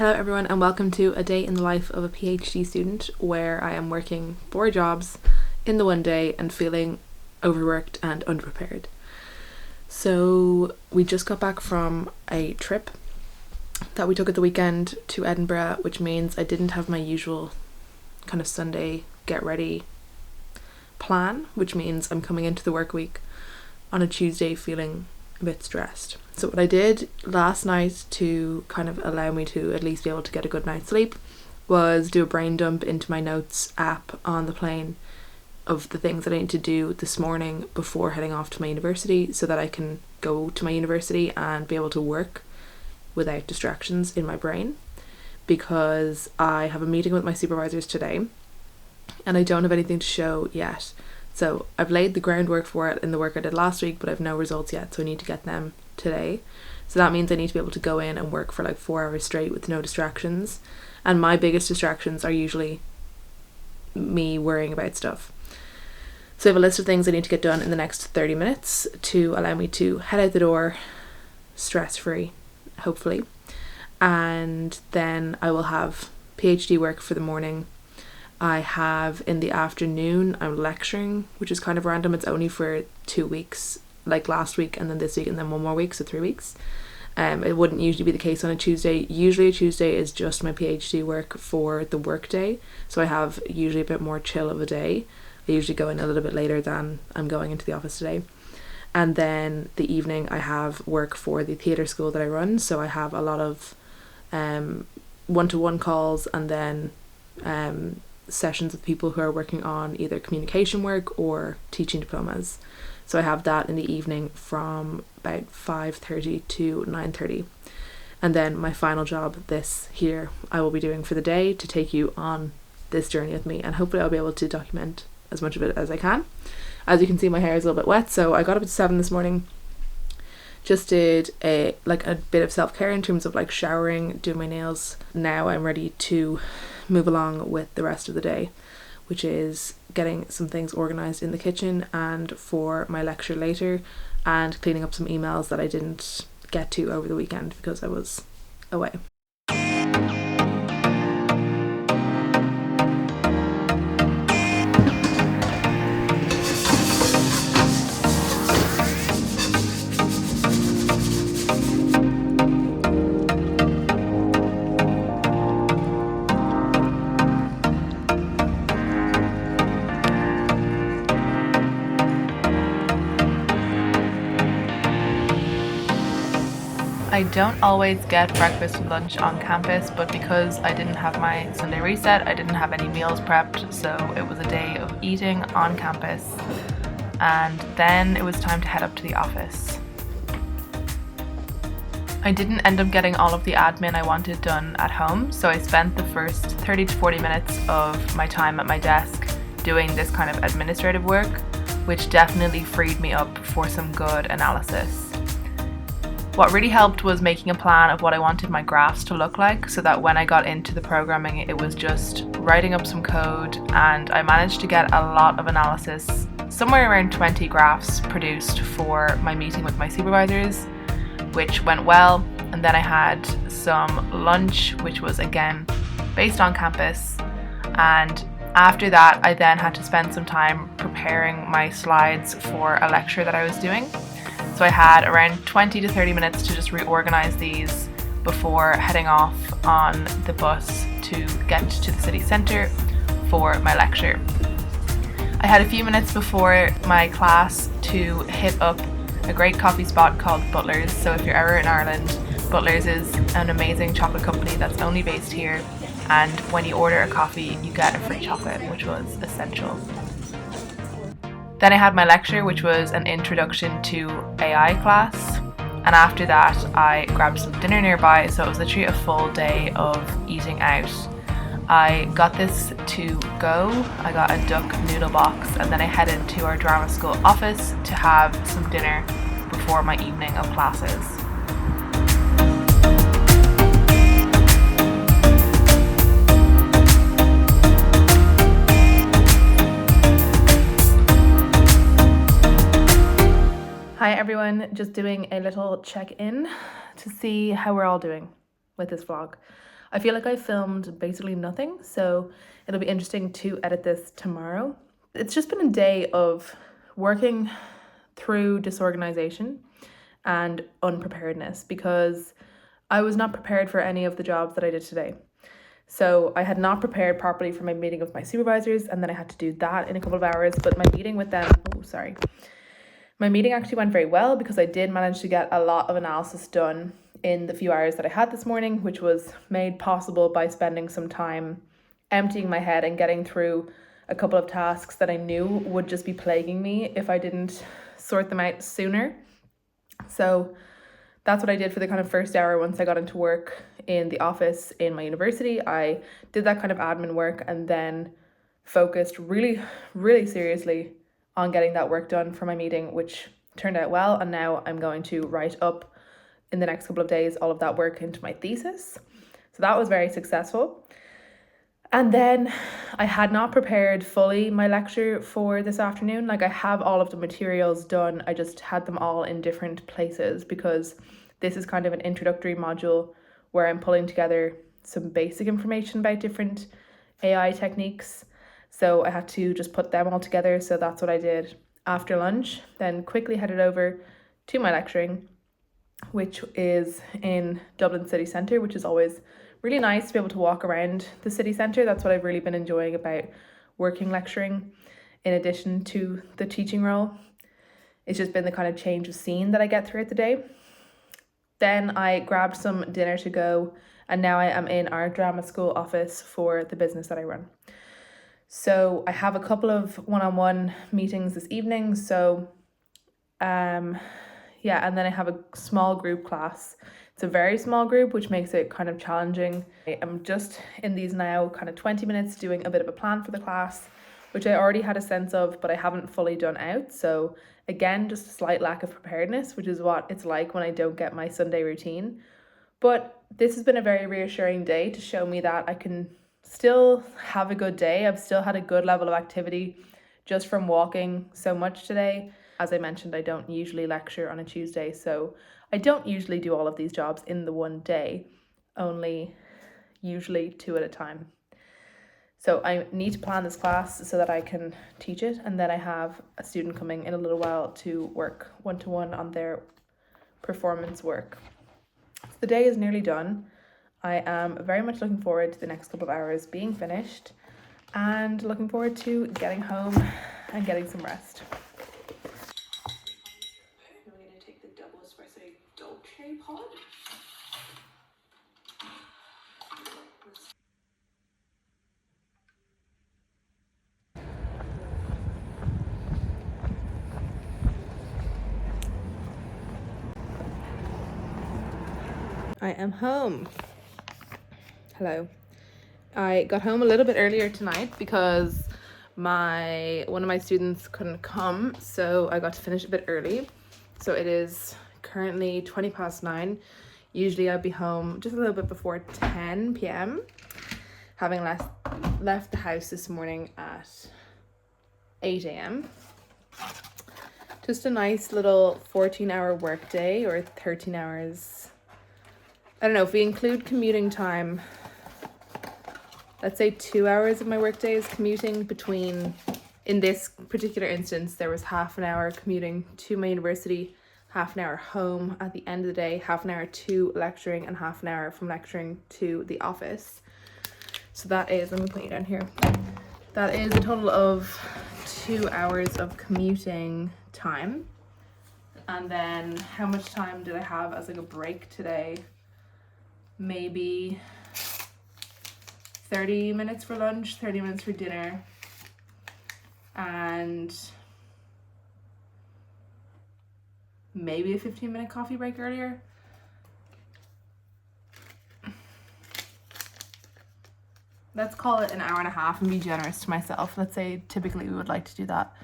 Hello everyone and welcome to a day in the life of a PhD student where I am working 4 jobs in the one day and feeling overworked and underprepared. So we just got back from a trip that we took at the weekend to Edinburgh, which means I didn't have my usual kind of Sunday get ready plan, which means I'm coming into the work week on a Tuesday feeling a bit stressed. So what I did last night to kind of allow me to at least be able to get a good night's sleep was do a brain dump into my notes app on the plane of the things that I need to do this morning before heading off to my university so that I can go to my university and be able to work without distractions in my brain, because I have a meeting with my supervisors today and I don't have anything to show yet. So I've laid the groundwork for it in the work I did last week, but I've no results yet, so I need to get them today. So that means I need to be able to go in and work for like 4 hours straight with no distractions. And my biggest distractions are usually me worrying about stuff. So I have a list of things I need to get done in the next 30 minutes to allow me to head out the door stress-free, hopefully. And then I will have PhD work for the morning. I have in the afternoon, I'm lecturing, which is kind of random. It's only for 2 weeks, like last week and then this week and then 1 more week, so 3 weeks. It wouldn't usually be the case on a Tuesday. Usually a Tuesday is just my PhD work for the work day, so I have usually a bit more chill of a day. I usually go in a little bit later than I'm going into the office today. And then the evening I have work for the theatre school that I run, so I have a lot of one-to-one calls and then sessions with people who are working on either communication work or teaching diplomas. So I have that in the evening from about 5:30 to 9:30. And then my final job this here I will be doing for the day to take you on this journey with me, and hopefully I'll be able to document as much of it as I can. As you can see, my hair is a little bit wet, so I got up at 7 this morning. Just did a bit of self-care in terms of like showering, doing my nails. Now I'm ready to move along with the rest of the day, which is getting some things organised in the kitchen and for my lecture later, and cleaning up some emails that I didn't get to over the weekend because I was away. I don't always get breakfast and lunch on campus, but because I didn't have my Sunday reset, I didn't have any meals prepped, so it was a day of eating on campus, and then it was time to head up to the office. I didn't end up getting all of the admin I wanted done at home, so I spent the first 30 to 40 minutes of my time at my desk doing this kind of administrative work, which definitely freed me up for some good analysis. What really helped was making a plan of what I wanted my graphs to look like, so that when I got into the programming it was just writing up some code, and I managed to get a lot of analysis, somewhere around 20 graphs produced for my meeting with my supervisors, which went well. And then I had some lunch, which was again based on campus, and after that I then had to spend some time preparing my slides for a lecture that I was doing. So I had around 20 to 30 minutes to just reorganize these before heading off on the bus to get to the city centre for my lecture. I had a few minutes before my class to hit up a great coffee spot called Butler's. So if you're ever in Ireland, Butler's is an amazing chocolate company that's only based here, and when you order a coffee you get a free chocolate, which was essential. Then I had my lecture, which was an introduction to AI class, and after that I grabbed some dinner nearby, so it was literally a full day of eating out. I got this to go, I got a duck noodle box, and then I headed to our drama school office to have some dinner before my evening of classes. Hi everyone, just doing a little check-in to see how we're all doing with this vlog. I feel like I filmed basically nothing, so it'll be interesting to edit this tomorrow. It's just been a day of working through disorganization and unpreparedness because I was not prepared for any of the jobs that I did today. So I had not prepared properly for my meeting with my supervisors, and then I had to do that in a couple of hours. But my meeting with them, my meeting actually went very well because I did manage to get a lot of analysis done in the few hours that I had this morning, which was made possible by spending some time emptying my head and getting through a couple of tasks that I knew would just be plaguing me if I didn't sort them out sooner. So that's what I did for the kind of first hour once I got into work in the office in my university. I did that kind of admin work and then focused really, really seriously on getting that work done for my meeting, which turned out well. And now I'm going to write up in the next couple of days all of that work into my thesis. So that was very successful. And then I had not prepared fully my lecture for this afternoon. Like, I have all of the materials done. I just had them all in different places because this is kind of an introductory module where I'm pulling together some basic information about different AI techniques. So I had to just put them all together. So that's what I did after lunch. Then quickly headed over to my lecturing, which is in Dublin city centre, which is always really nice to be able to walk around the city centre. That's what I've really been enjoying about working lecturing, in addition to the teaching role. It's just been the kind of change of scene that I get throughout the day. Then I grabbed some dinner to go, and now I am in our drama school office for the business that I run. So I have a couple of one-on-one meetings this evening. So yeah, and then I have a small group class. It's a very small group, which makes it kind of challenging. I'm just in these now kind of 20 minutes doing a bit of a plan for the class, which I already had a sense of, but I haven't fully done out. So again, just a slight lack of preparedness, which is what it's like when I don't get my Sunday routine. But this has been a very reassuring day to show me that I can still have a good day. I've still had a good level of activity just from walking so much today. As I mentioned, I don't usually lecture on a Tuesday, so I don't usually do all of these jobs in the one day, only usually 2 at a time. So I need to plan this class so that I can teach it, and then I have a student coming in a little while to work one-to-one on their performance work. So the day is nearly done. I am very much looking forward to the next couple of hours being finished and looking forward to getting home and getting some rest. I'm going to take the double espresso dolce pod. I am home. Hello. I got home a little bit earlier tonight because one of my students couldn't come, so I got to finish a bit early. So it is currently 9:20. Usually I'd be home just a little bit before 10 p.m. having left the house this morning at 8 a.m. Just a nice little 14-hour work day, or 13 hours. I don't know, if we include commuting time, let's say 2 hours of my workday is commuting between, in this particular instance, there was half an hour commuting to my university, half an hour home at the end of the day, half an hour to lecturing, and half an hour from lecturing to the office. So that is, let me put you down here, that is a total of 2 hours of commuting time. And then how much time did I have as like a break today? Maybe 30 minutes for lunch, 30 minutes for dinner, and maybe a 15-minute coffee break earlier. Let's call it an hour and a half and be generous to myself. Let's say typically we would like to do that.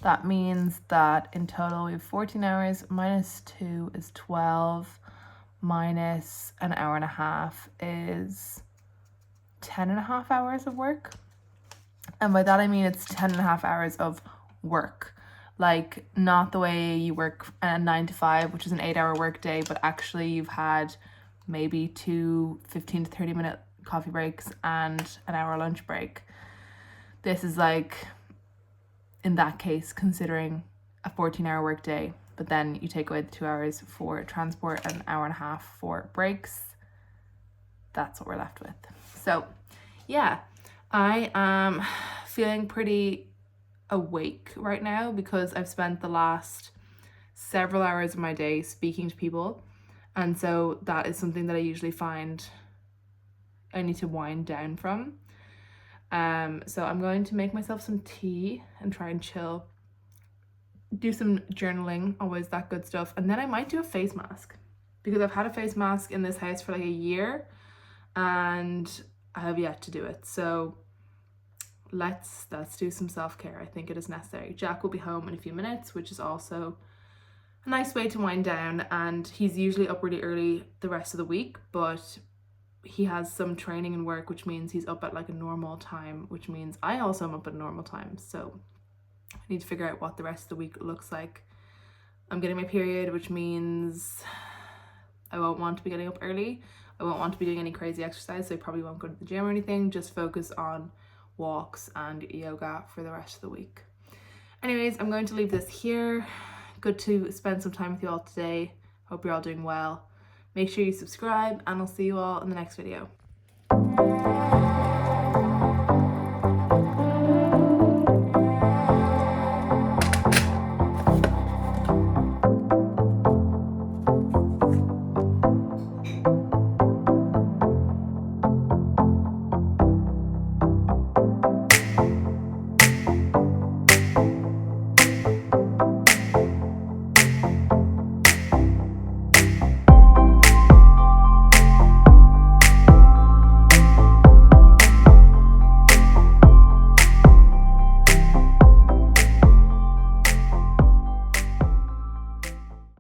That means that in total we have 14 hours, minus 2 is 12, minus an hour and a half is 10 and a half hours of work. And by that I mean it's 10 and a half hours of work. Like, not the way you work a 9 to 5, which is an 8-hour work day, but actually you've had maybe 2 15 to 30 minute coffee breaks and an hour lunch break. This is like, in that case, considering a 14-hour workday, but then you take away the 2 hours for transport and an hour and a half for breaks. That's what we're left with. So yeah, I am feeling pretty awake right now because I've spent the last several hours of my day speaking to people, and so that is something that I usually find I need to wind down from. So I'm going to make myself some tea and try and chill, do some journaling, always that good stuff, and then I might do a face mask because I've had a face mask in this house for like a year and I have yet to do it. So let's do some self-care. I think it is necessary. Jack will be home in a few minutes, which is also a nice way to wind down, and he's usually up really early the rest of the week, but he has some training and work, which means he's up at like a normal time, which means I also am up at a normal time. So I need to figure out what the rest of the week looks like. I'm getting my period, which means I won't want to be getting up early. I won't want to be doing any crazy exercise, so I probably won't go to the gym or anything. Just focus on walks and yoga for the rest of the week. Anyways, I'm going to leave this here. Good to spend some time with you all today. Hope you're all doing well. Make sure you subscribe, and I'll see you all in the next video.